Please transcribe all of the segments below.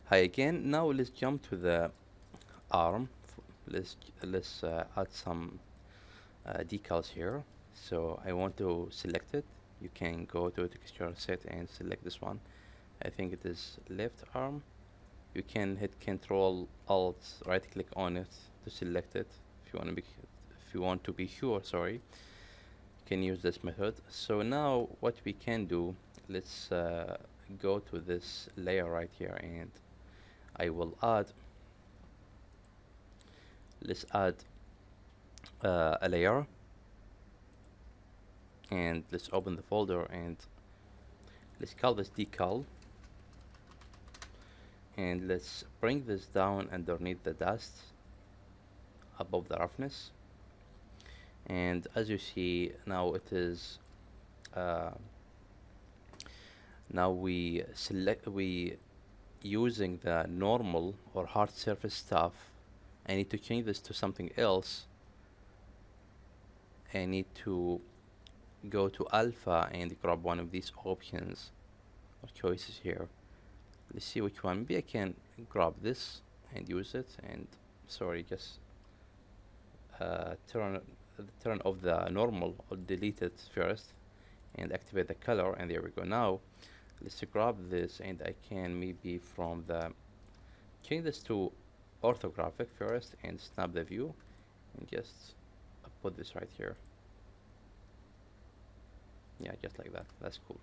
Hi again. Now let's jump to the arm. Let's add some decals here. So I want to select it. You can go to texture set and select this one. I think it is left arm. You can hit Control Alt, right click on it to select it. If you want to be sure, sorry, you can use this method. So now what we can do, let's go to this layer right here, and I will add. Let's add a layer, and let's open the folder, and let's call this decal, and let's bring this down underneath the dust above the roughness. And as you see now, it is uh, now we using the normal or hard surface stuff. I need to change this to something else. I need to go to alpha and grab one of these options or choices here. Let's see which one. Maybe I can grab this and use it, and sorry, just turn off the normal or delete it first and activate the color, and there we go. Now let's grab this, and I can maybe from the change this to orthographic first and snap the view, and just put this right here. Yeah, just like that. That's cool.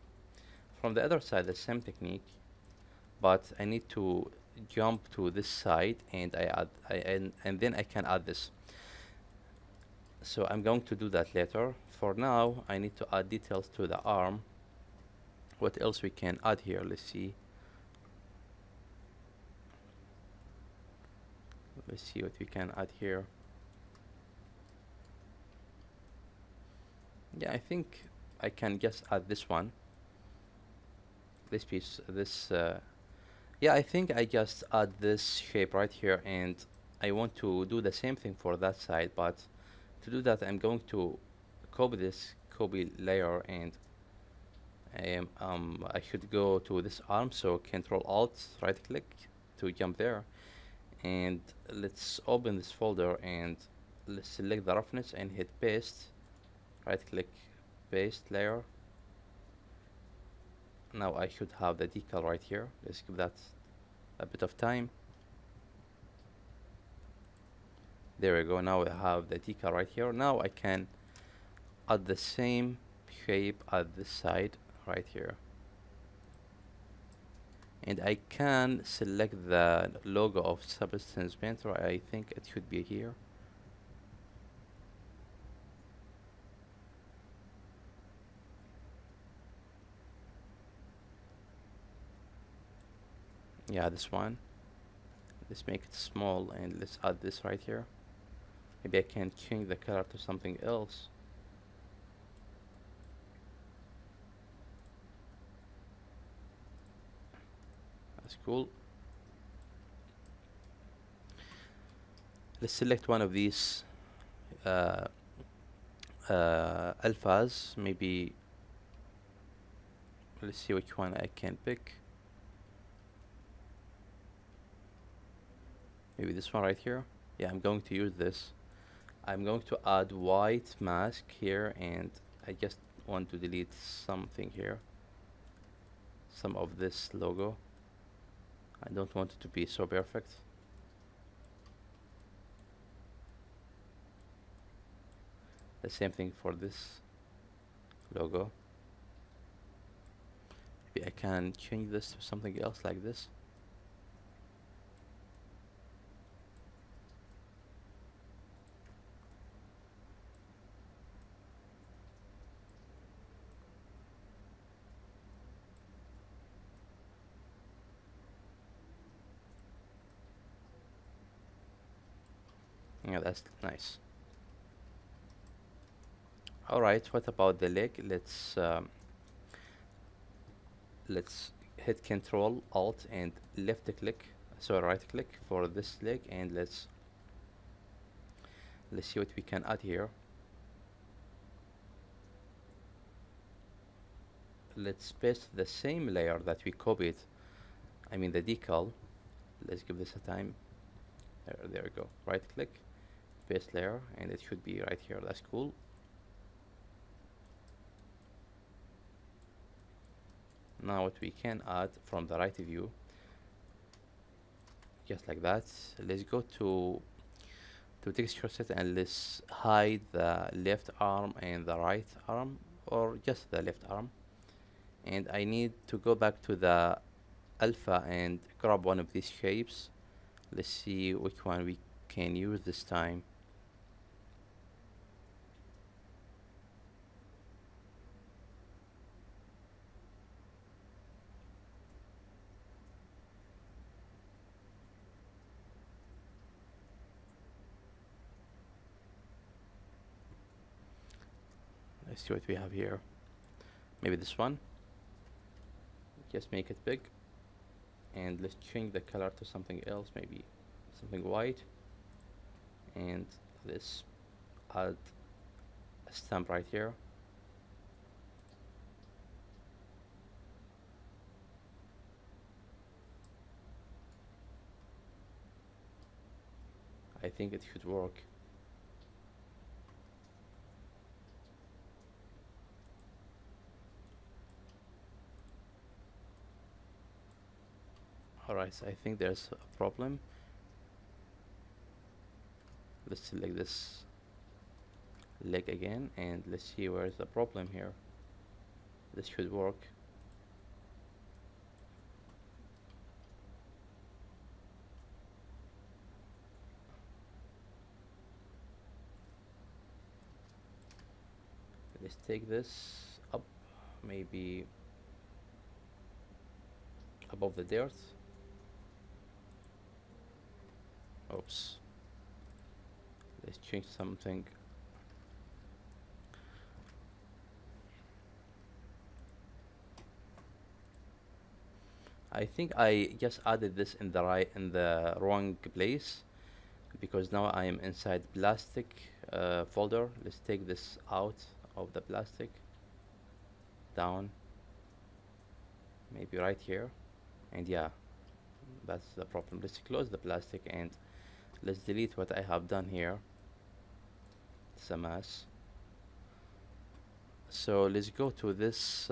From the other side, the same technique, but I need to jump to this side, and and then I can add this. So I'm going to do that later. For now, I need to add details to the arm. What else we can add here? Let's see. Let's see what we can add here. Yeah, I think I can just add this one. This piece, yeah, I think I just add this shape right here, and I want to do the same thing for that side, but to do that, I'm going to copy layer, and I should go to this arm, so Control Alt, right click to jump there, and let's open this folder, and let's select the roughness and hit paste, right click, paste layer. Now I should have the decal right here. Let's give that a bit of time. There we go. Now I have the decal right here. Now I can add the same shape at this side right here, and I can select the logo of Substance Painter. I think it should be here. Yeah, this one. Let's make it small, and let's add this right here. Maybe I can change the color to something else. That's cool. Let's select one of these uh, alphas. Maybe let's see which one I can pick. Maybe this one right here. Yeah, I'm going to use this. I'm going to add white mask here, and I just want to delete something here, some of this logo. I don't want it to be so perfect. The same thing for this logo. Maybe I can change this to something else like this. Yeah, that's nice. Alright, what about the leg? Let's hit Control Alt and left click, so right click for this leg, and let's see what we can add here. Let's paste the same layer that we copied, I mean the decal, Let's give this a time. There we go. Right click, paste layer, and it should be right here. That's cool. Now what we can add from the right view, just like that. Let's go to texture set and let's hide the left arm and the right arm, or just the left arm. And I need to go back to the alpha and grab one of these shapes. Let's see which one we can use this time. Let's see what we have here. Maybe this one. Just make it big. And let's change the color to something else, maybe something white. And let's add a stamp right here. I think it should work. Alright, so I think there's a problem. Let's select this leg again and let's see where's the problem here. This should work. Let's take this up, maybe above the dirt. Oops. Let's change something. I think I just added this in the wrong place, because now I am inside plastic folder. Let's take this out of the plastic, down, maybe right here, and yeah, that's the problem. Let's close the plastic and let's delete what I have done here. It's a mess. So let's go to this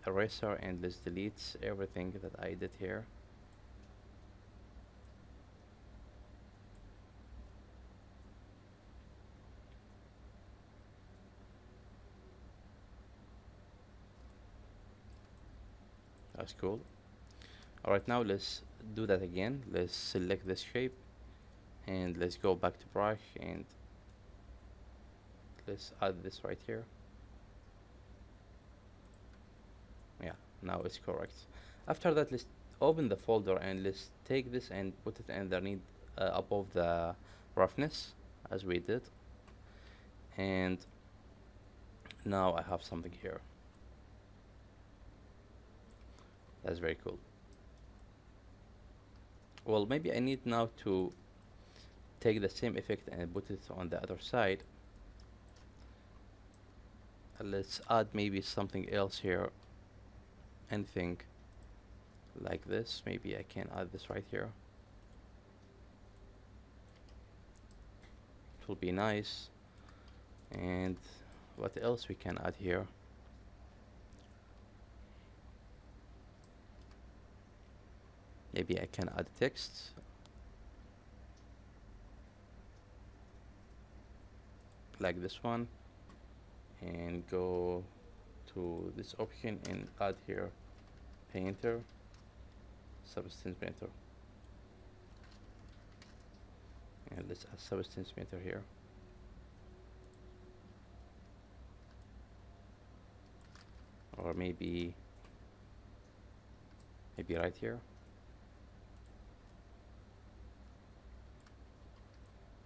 eraser and let's delete everything that I did here. That's cool. Alright, now let's do that again. Let's select this shape and let's go back to brush and let's add this right here. Yeah, now it's correct. After that, let's open the folder and let's take this and put it underneath above the roughness as we did. And now I have something here. That's very cool. Well, maybe I need now to take the same effect and put it on the other side. Let's add maybe something else here. Anything like this. Maybe I can add this right here. It will be nice. And what else we can add here? Maybe I can add text. Like this one. And go to this option and add here painter, substance painter. And let's add substance painter here. Or maybe right here.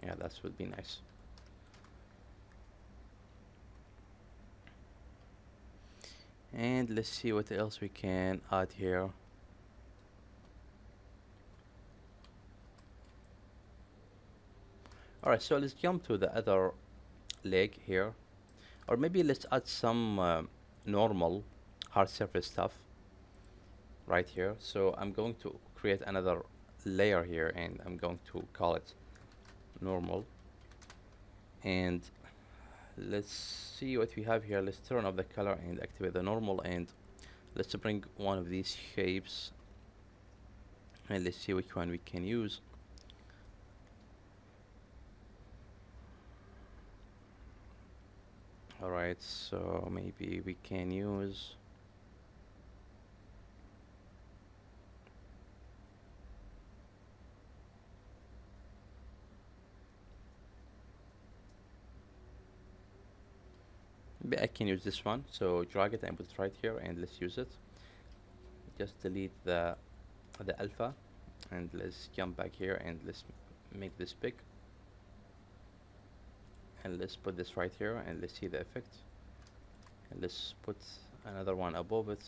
Yeah, that would be nice. And let's see what else we can add here. Alright, so let's jump to the other leg here. Or maybe let's add some normal hard surface stuff right here. So I'm going to create another layer here, and I'm going to call it normal. And let's see what we have here. Let's turn off the color and activate the normal, and let's bring one of these shapes, and let's see which one we can use. Alright, so maybe we can use maybe I can use this one. So drag it and put it right here, and let's use it. Just delete the alpha, and let's jump back here, and let's make this big, and let's put this right here, and let's see the effect, and let's put another one above it,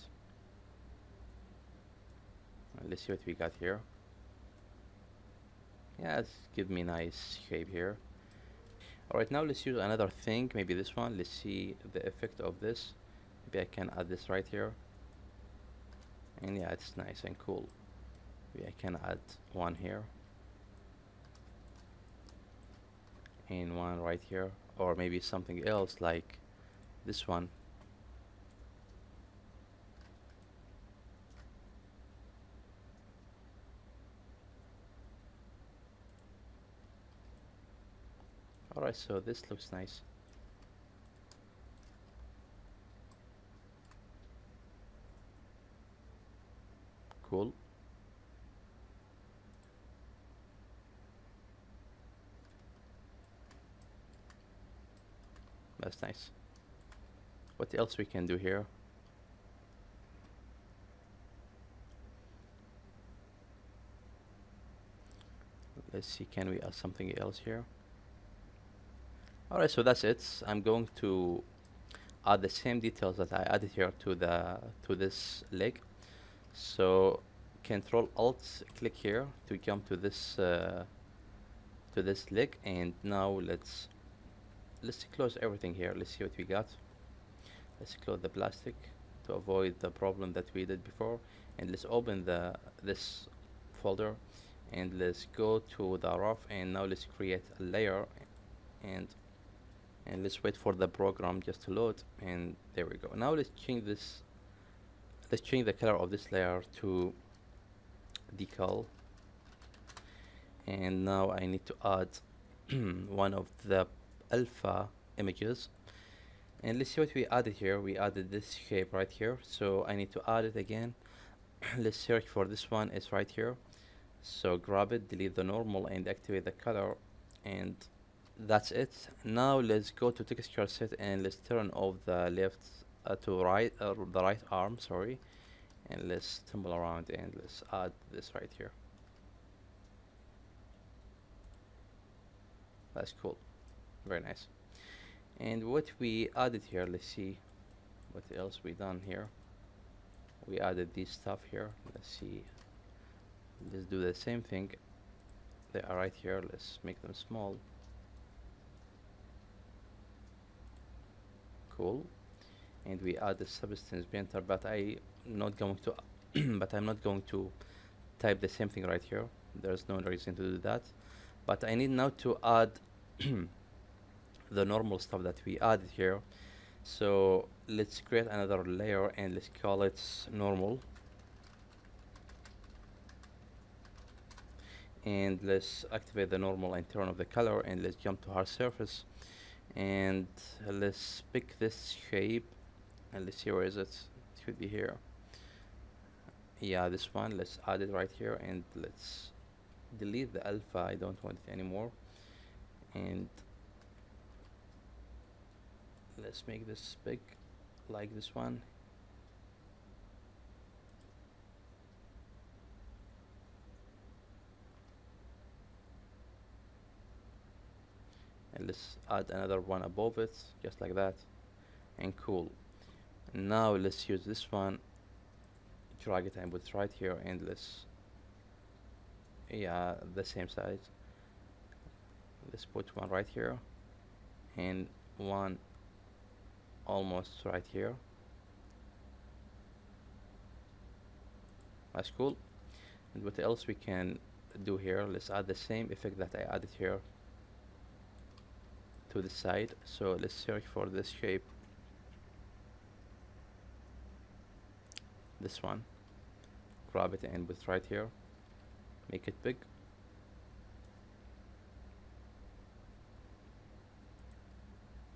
and let's see what we got here. Yeah, it's give me nice shape here. Alright, now let's use another thing, maybe this one. Let's see the effect of this. Maybe I can add this right here, and yeah, it's nice and cool. Maybe I can add one here and one right here, or maybe something else like this one. Alright, so this looks nice. Cool. That's nice. What else we can do here? Let's see, can we add something else here? Alright, so that's it. I'm going to add the same details that I added here to this leg. So Control Alt click here to jump to this leg, and now let's close everything here. Let's see what we got. Let's close the plastic to avoid the problem that we did before, and let's open this folder, and let's go to the rough, and now let's create a layer, and let's wait for the program just to load, and there we go. Now let's change this. Let's change the color of this layer to decal, and now I need to add one of the alpha images, and let's see what we added here. We added this shape right here, so I need to add it again. Let's search for this one. It's right here, so grab it, delete the normal, and activate the color, and that's it. Now let's go to texture set, and let's turn off the left to right, the right arm, sorry, and let's tumble around, and let's add this right here. That's cool, very nice. And what we added here, let's see what else we done here. We added this stuff here. Let's see, let's do the same thing. They are right here. Let's make them small. Cool. And we add the substance painter, but I'm not going to but I'm not going to type the same thing right here. There's no reason to do that, but I need now to add the normal stuff that we added here. So let's create another layer, and let's call it normal, and let's activate the normal and turn off the color, and let's jump to hard surface, and let's pick this shape, and let's see, where is it? It should be here. Yeah, this one. Let's add it right here, and let's delete the alpha. I don't want it anymore, and let's make this big like this one. And let's add another one above it, just like that, and cool. Now let's use this one, drag it and put it right here, and let's, yeah, the same size. Let's put one right here, and one almost right here. That's cool. And what else we can do here, let's add the same effect that I added here to the side. So let's search for this shape, this one, grab it and put it right here, make it big.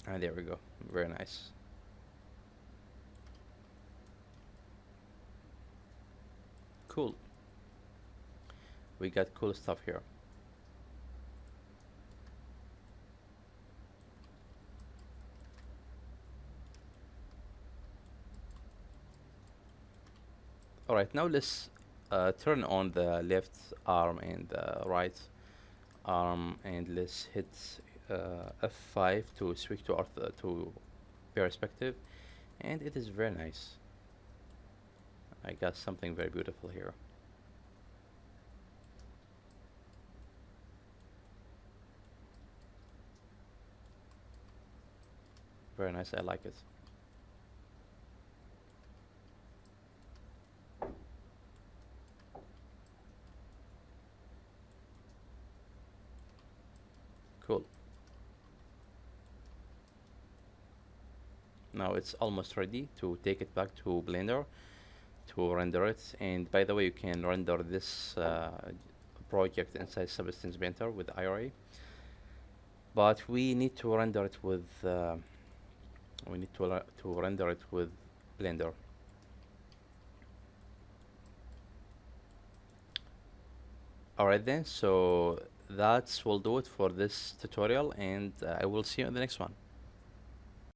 And there we go, very nice. Cool. We got cool stuff here. Alright, now let's turn on the left arm and the right arm, and let's hit F5 to switch to to perspective, and it is very nice. I got something very beautiful here. Very nice, I like it. Cool. Now it's almost ready to take it back to Blender to render it. And by the way, you can render this project inside Substance Painter with IRA, but we need to render it with render it with Blender. Alright then, so that's will do it for this tutorial, and I will see you in the next one.